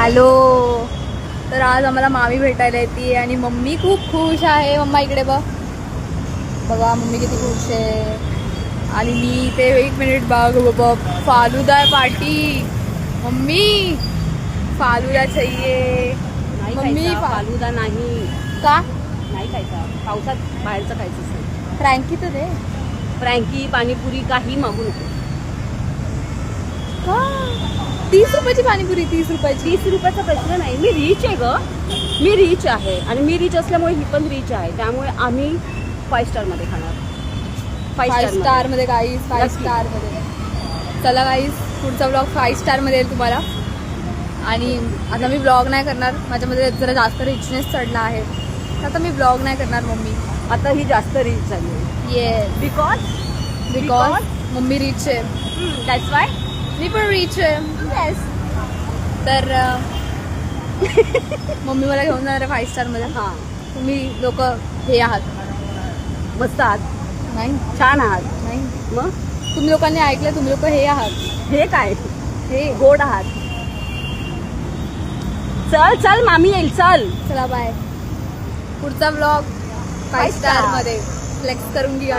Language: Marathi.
हॅलो. तर आज आम्हाला मामी भेटायला येते आणि मम्मी खूप खुश आहे. मम्मा इकडे बघा मम्मी किती खुश आहे. आणि मी ते 1 मिनिट बघ बाबा, फालुदा आहे पार्टी. मम्मी फालुदा चाहिए. नाही मम्मी खायचा, फालुदा नाही. का नाही खायचा, पावसात बाहेरचं खायचं नाही. फ्रँकी तर दे. फ्रँकी, पाणीपुरी काही मागू नको. का 30 रुपयाची पाणीपुरी? 30 रुपयाची? 30 रुपयाचा प्रश्न नाही. मी रिच आहे ग, मी रिच आहे. आणि मी रिच असल्यामुळे ही पण रिच आहे. त्यामुळे आम्ही 5 स्टारमध्ये खाणार. 5 स्टारमध्ये गाईज, 5 नक्की. स्टारमध्ये. चला गाईज, पुढचा ब्लॉग 5 स्टारमध्ये येईल तुम्हाला. आणि आता मी ब्लॉग नाही करणार, माझ्यामध्ये जरा जास्त रिचनेस चढला आहे. तर आता मी ब्लॉग नाही करणार मम्मी. आता ही जास्त रिच झाली आहे. येस, बिकॉज मम्मी रिच आहे. दॅट्स वाय मी पण रिच आहे. येस. तर मम्मी मला घेऊन जाणार आहे 5 स्टारमध्ये. हां, तुम्ही लोक हे आहात. मस्त आहात, नाही छान आहात. नाही, मग तुम्ही लोकांनी ऐकलं, तुम्ही लोक हे आहात. हे काय, हे गोड आहात. चल चल, मामी येईल, चल. चला बाय. पुढचा ब्लॉग 5 स्टारमध्ये फ्लेक्स करून घ्या.